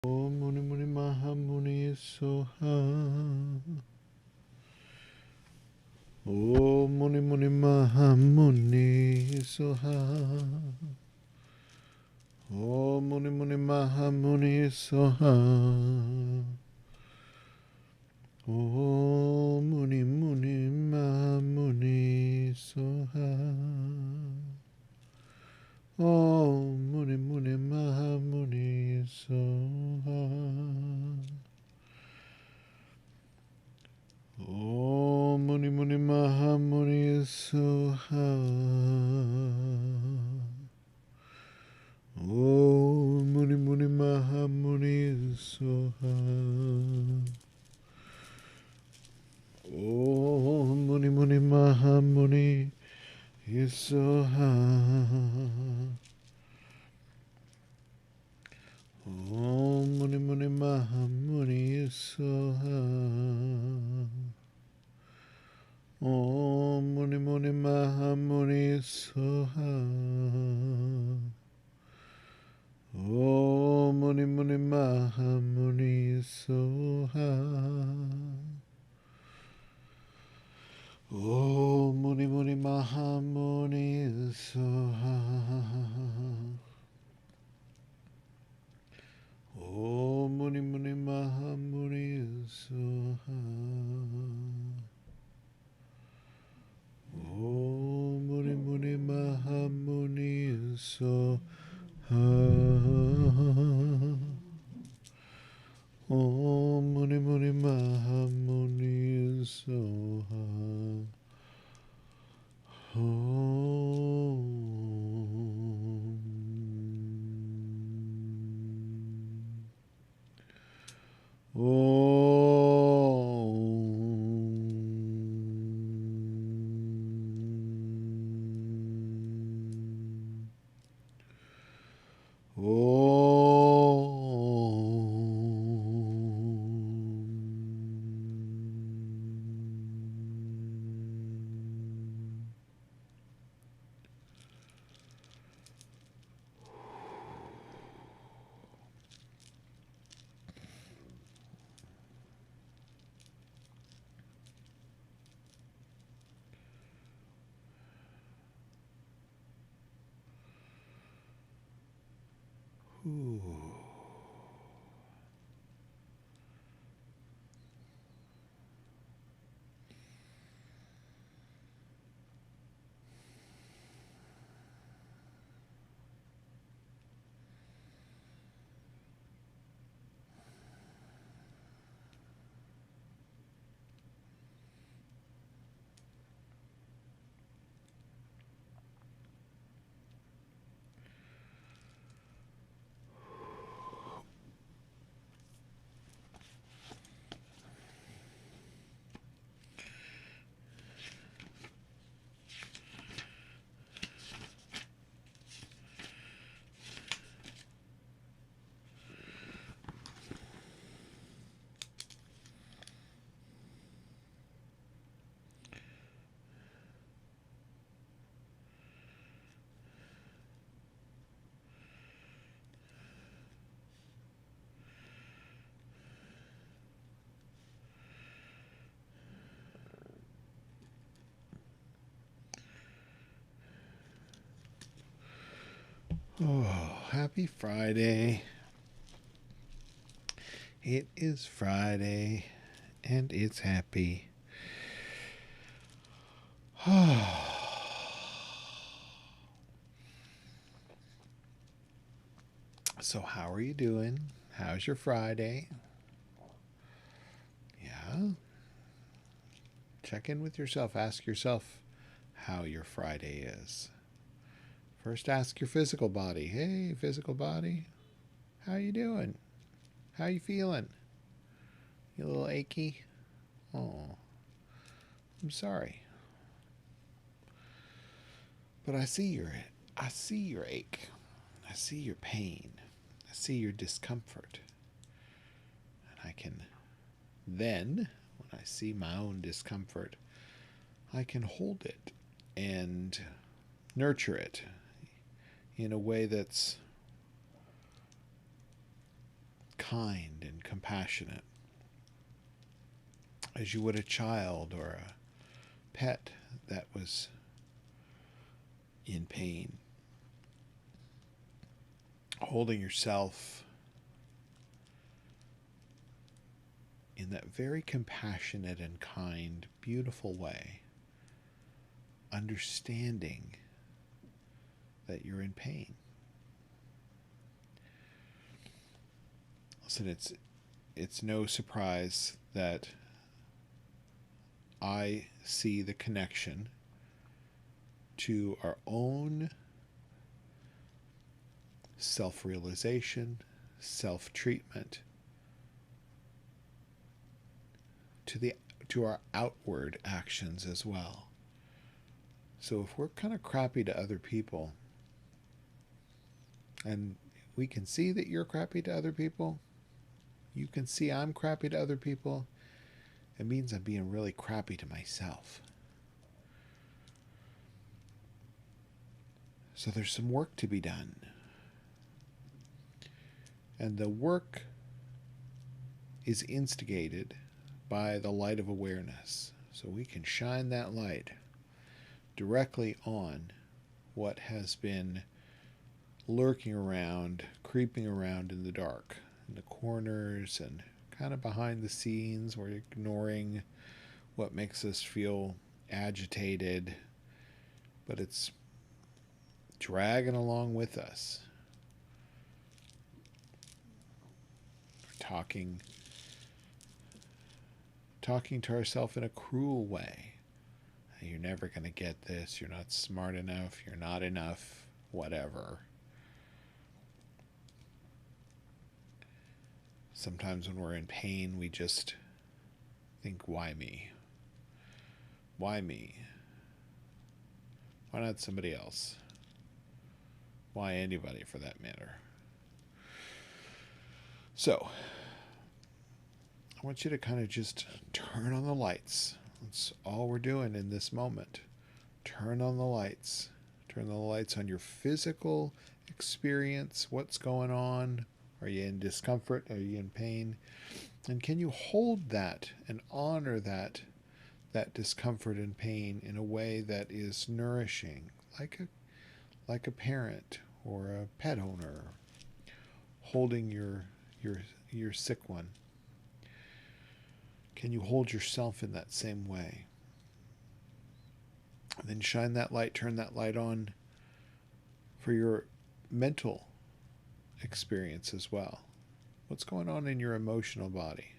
Om Muni Muni Mahamuni Soha. Om Muni Muni Mahamuni Soha. Om Muni Muni Mahamuni Soha. Om Muni Muni Mahamuni Soha. Om Muni Muni Mahamuni Soha. Om Muni Muni Mahamuni Soha. Om Muni Muni Mahamuni Soha. Om Muni Muni Mahamuni Soha. Om Muni Muni Mahamuni Soha. Om Muni Muni Mahamuni Soha. Om Muni Muni Mahamuni Soha. Om Muni Muni Mahamuni Soha. Om Muni Muni Mahamuni Soha. Om Muni Muni Mahamuni Soha. Om Muni Muni Mahamuni Soha. Ooh. Oh, happy Friday. It is Friday and it's happy. So, how are you doing? How's your Friday? Yeah. Check in with yourself. Ask yourself how your Friday is. First, ask your physical body. Hey, physical body, how you doing? How you feeling? You a little achy? Oh, I'm sorry. But I see your ache. I see your pain. I see your discomfort. And I can then, when I see my own discomfort, I can hold it and nurture it in a way that's kind and compassionate as you would a child or a pet that was in pain. Holding yourself in that very compassionate and kind, beautiful way, understanding that you're in pain. Listen, it's no surprise that I see the connection to our own self-realization, self-treatment, to our outward actions as well. So if we're kind of crappy to other people, and we can see that you're crappy to other people, you can see I'm crappy to other people, it means I'm being really crappy to myself. So there's some work to be done. And the work is instigated by the light of awareness. So we can shine that light directly on what has been lurking around, creeping around in the dark, in the corners and kind of behind the scenes. We're ignoring what makes us feel agitated, but it's dragging along with us. Talking to ourselves in a cruel way. You're never going to get this. You're not smart enough. You're not enough. Whatever. Sometimes when we're in pain, we just think, why me? Why me? Why not somebody else? Why anybody for that matter? So, I want you to kind of just turn on the lights. That's all we're doing in this moment. Turn on the lights. Turn on the lights on your physical experience. What's going on? Are you in discomfort? Are you in pain? And can you hold that and honor that discomfort and pain in a way that is nourishing, like a parent or a pet owner holding your sick one? Can you hold yourself in that same way? And then shine that light, turn that light on for your mental experience as well. What's going on in your emotional body?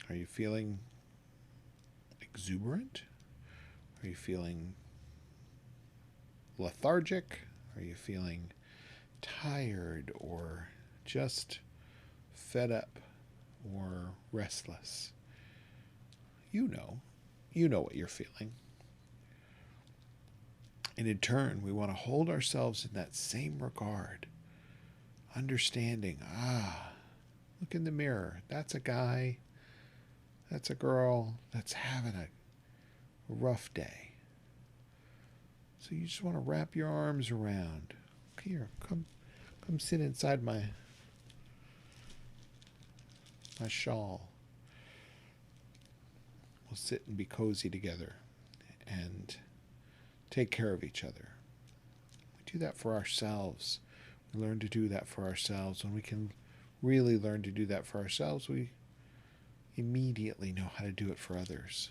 Are you feeling exuberant? Are you feeling lethargic? Are you feeling tired or just fed up or restless? You know what you're feeling. And in turn, we want to hold ourselves in that same regard, understanding, look in the mirror. That's a guy, that's a girl that's having a rough day. So you just want to wrap your arms around. Here, come sit inside my shawl. We'll sit and be cozy together and take care of each other. We do that for ourselves. We learn to do that for ourselves. When we can really learn to do that for ourselves, we immediately know how to do it for others.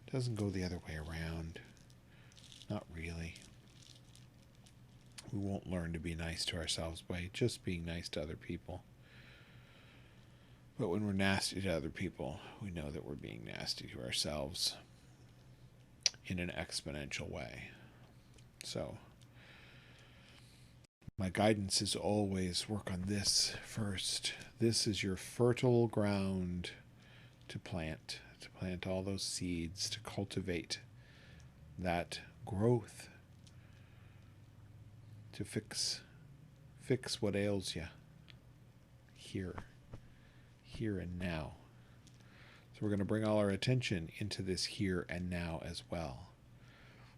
It doesn't go the other way around. Not really. We won't learn to be nice to ourselves by just being nice to other people. But when we're nasty to other people, we know that we're being nasty to ourselves in an exponential way. So, my guidance is always work on this first. This is your fertile ground to plant all those seeds, to cultivate that growth, to fix what ails you here and now. So we're going to bring all our attention into this here and now as well.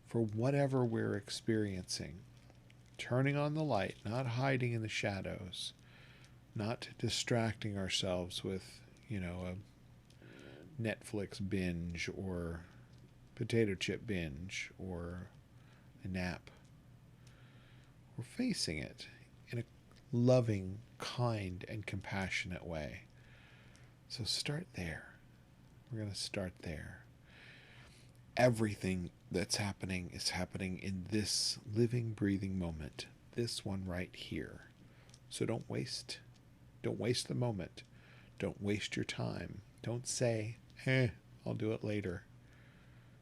For whatever we're experiencing, Turning on the light, not hiding in the shadows, not distracting ourselves with, a Netflix binge or potato chip binge or a nap. We're facing it in a loving, kind, and compassionate way. So start there. We're going to start there. Everything that's happening is happening in this living, breathing moment. This one right here. So don't waste the moment. Don't waste your time. Don't say, I'll do it later.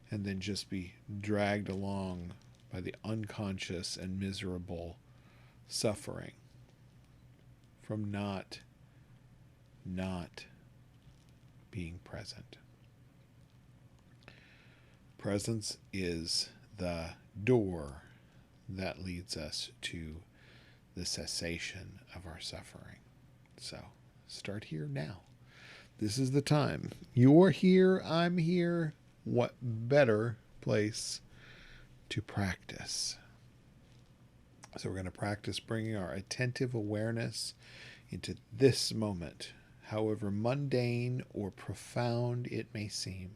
And then just be dragged along by the unconscious and miserable suffering from not being present. Presence is the door that leads us to the cessation of our suffering. So start here now. This is the time. You're here, I'm here. What better place to practice? So we're going to practice bringing our attentive awareness into this moment, however mundane or profound it may seem.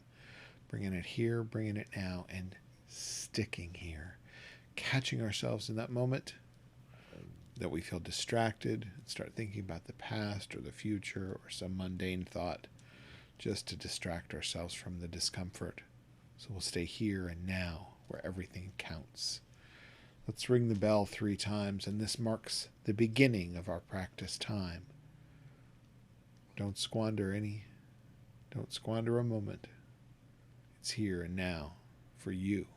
Bringing it here, bringing it now, and sticking here. Catching ourselves in that moment that we feel distracted and start thinking about the past or the future or some mundane thought just to distract ourselves from the discomfort. So we'll stay here and now where everything counts. Let's ring the bell 3 times, and this marks the beginning of our practice time. Don't squander a moment. It's here and now for you.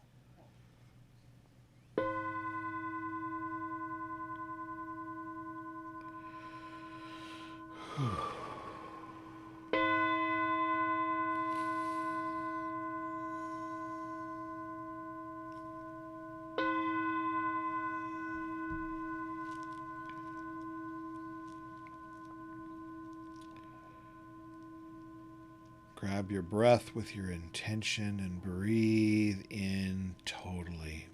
Grab your breath with your intention and breathe in totally.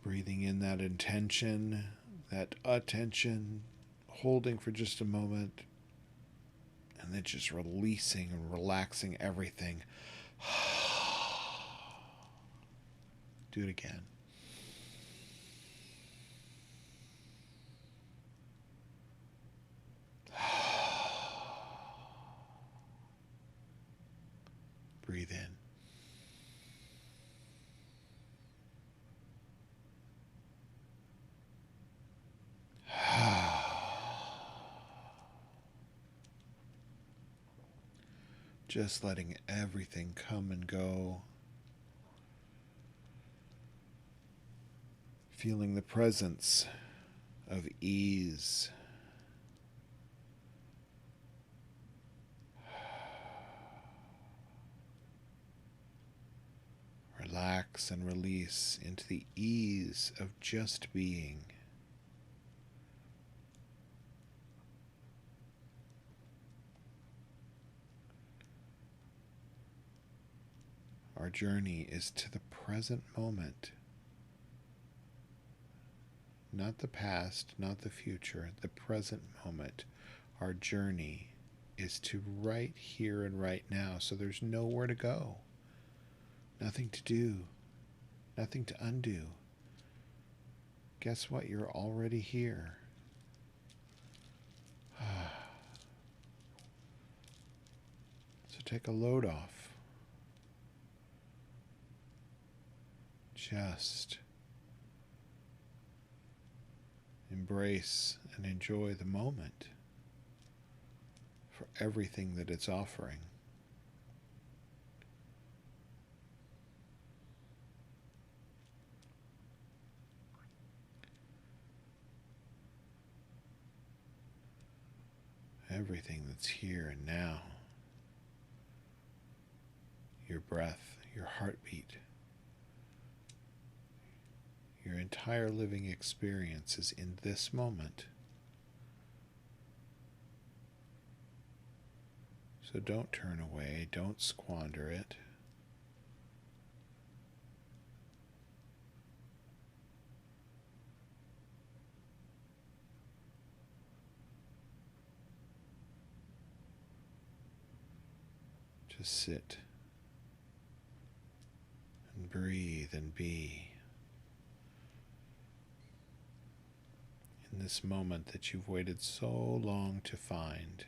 Breathing in that intention, that attention, holding for just a moment, and then just releasing and relaxing everything. Do it again. Breathe in. Just letting everything come and go. Feeling the presence of ease. Relax and release into the ease of just being. Our journey is to the present moment. Not the past, not the future, the present moment. Our journey is to right here and right now, so there's nowhere to go. Nothing to do, nothing to undo. Guess what? You're already here. So take a load off. Just embrace and enjoy the moment for everything that it's offering. Everything that's here and now. Your breath, your heartbeat, your entire living experience is in this moment. So don't turn away, don't squander it. Just sit and breathe and be in this moment that you've waited so long to find.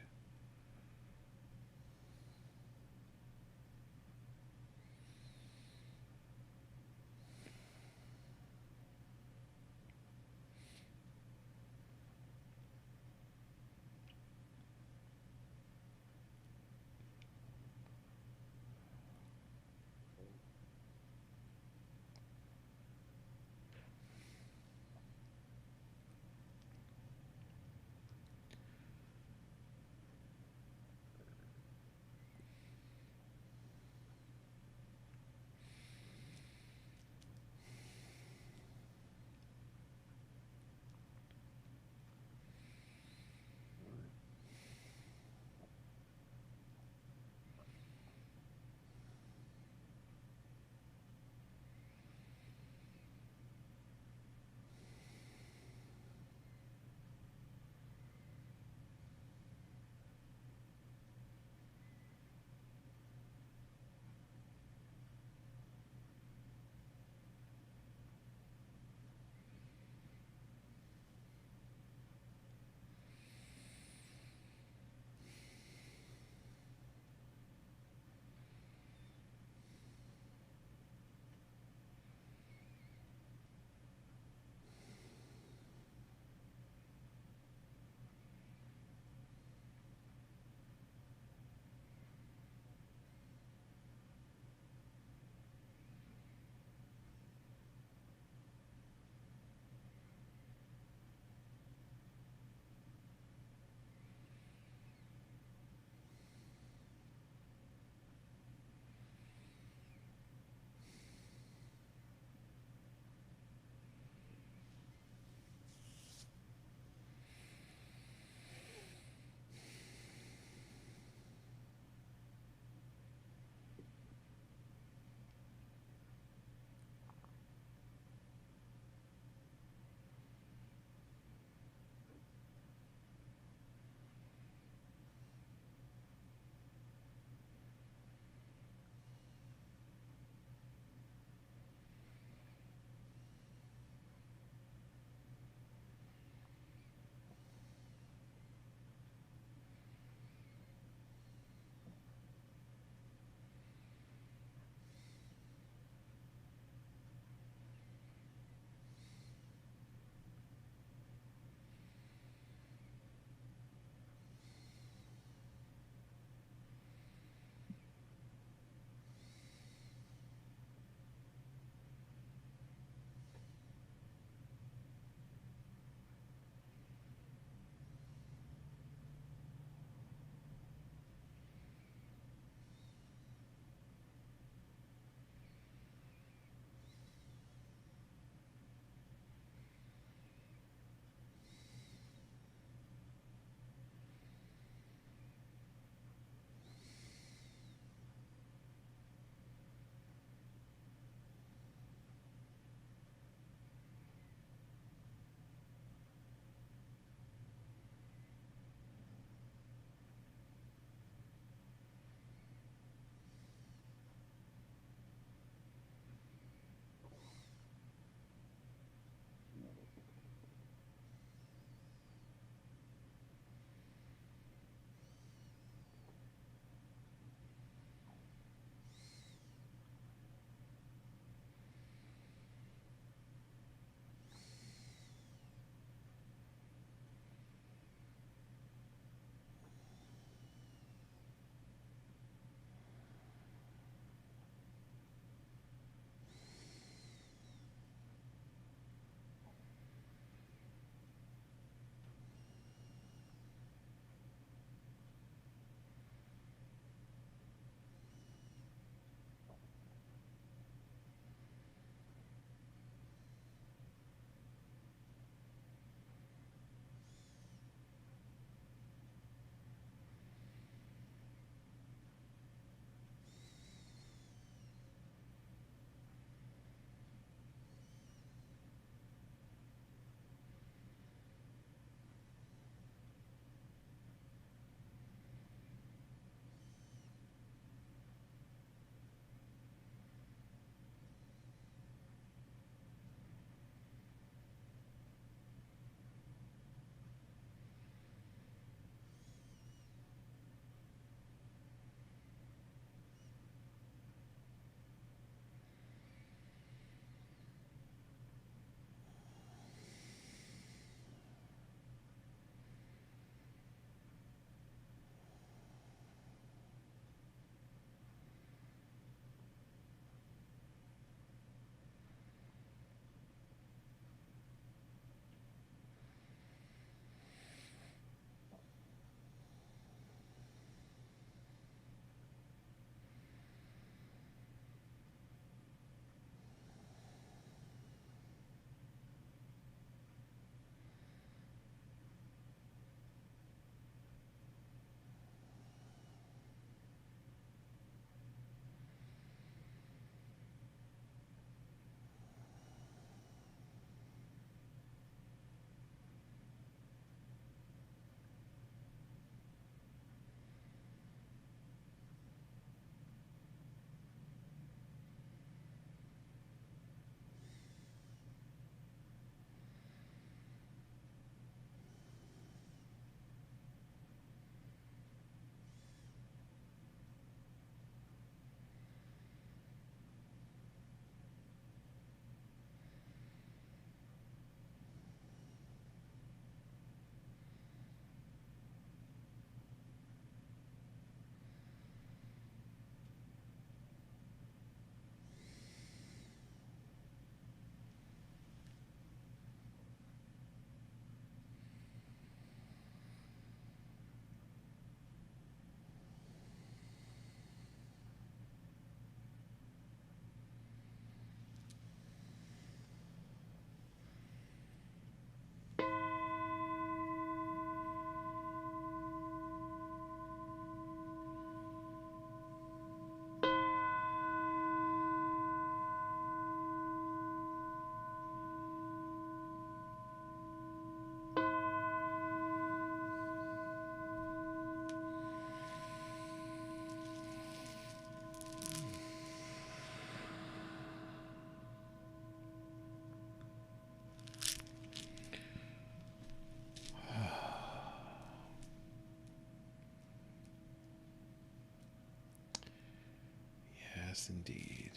Yes, indeed.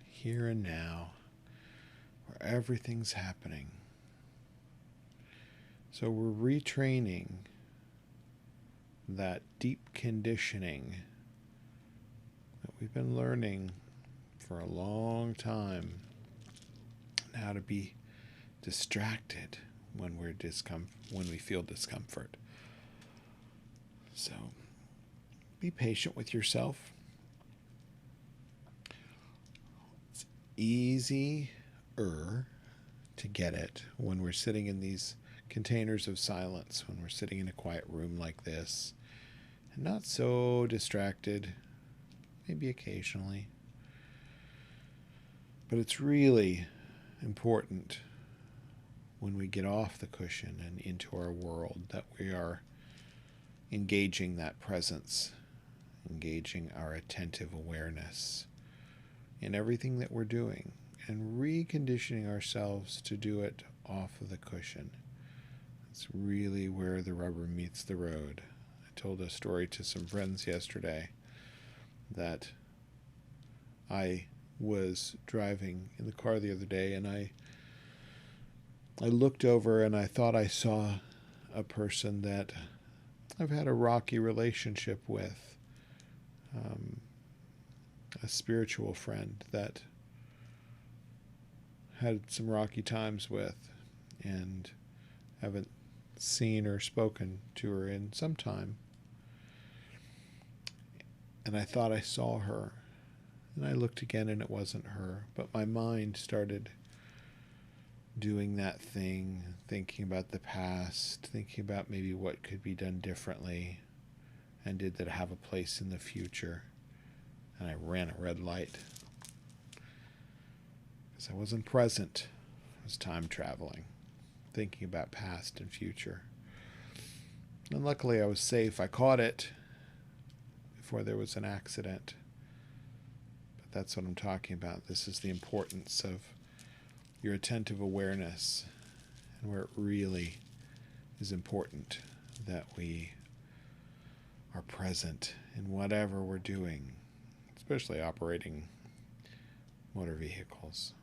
Here and now, where everything's happening. So we're retraining that deep conditioning that we've been learning for a long time, how to be distracted when we feel discomfort. So be patient with yourself. It's easier to get it when we're sitting in these containers of silence, when we're sitting in a quiet room like this, and not so distracted, maybe occasionally. But it's really important when we get off the cushion and into our world that we are engaging that presence, engaging our attentive awareness in everything that we're doing, and reconditioning ourselves to do it off of the cushion. It's really where the rubber meets the road. I told a story to some friends yesterday that I was driving in the car the other day, and I looked over and I thought I saw a person that I've had a rocky relationship with, a spiritual friend that had some rocky times with, and haven't seen or spoken to her in some time. And I thought I saw her, and I looked again and it wasn't her, but my mind started doing that thing, thinking about the past, thinking about maybe what could be done differently, and did that have a place in the future. And I ran a red light because I wasn't present. I was time traveling, thinking about past and future. And luckily I was safe. I caught it before there was an accident. But that's what I'm talking about. This is the importance of your attentive awareness, and where it really is important that we are present in whatever we're doing, especially operating motor vehicles.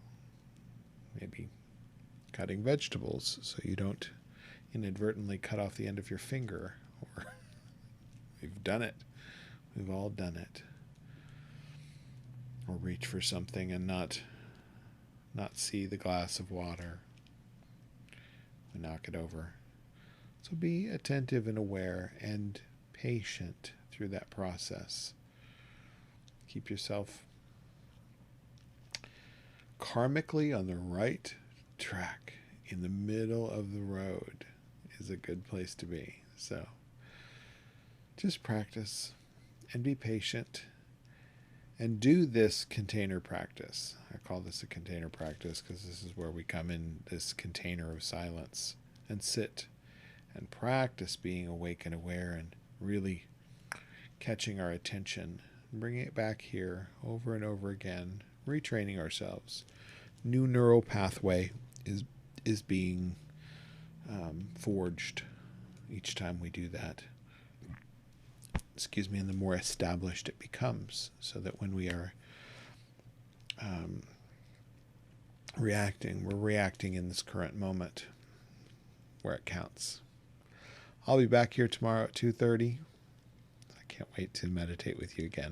Maybe cutting vegetables so you don't inadvertently cut off the end of your finger, or we've done it. We've all done it. Or reach for something and not see the glass of water. We knock it over. So be attentive and aware and patient through that process. Keep yourself karmically on the right track. In the middle of the road is a good place to be. So just practice and be patient and do this container practice. I call this a container practice because this is where we come in this container of silence and sit and practice being awake and aware and really catching our attention and bringing it back here over and over again, retraining ourselves. New neural pathway is being forged each time we do that. Excuse me, and the more established it becomes, so that when we are reacting, we're reacting in this current moment where it counts. I'll be back here tomorrow at 2:30. I can't wait to meditate with you again.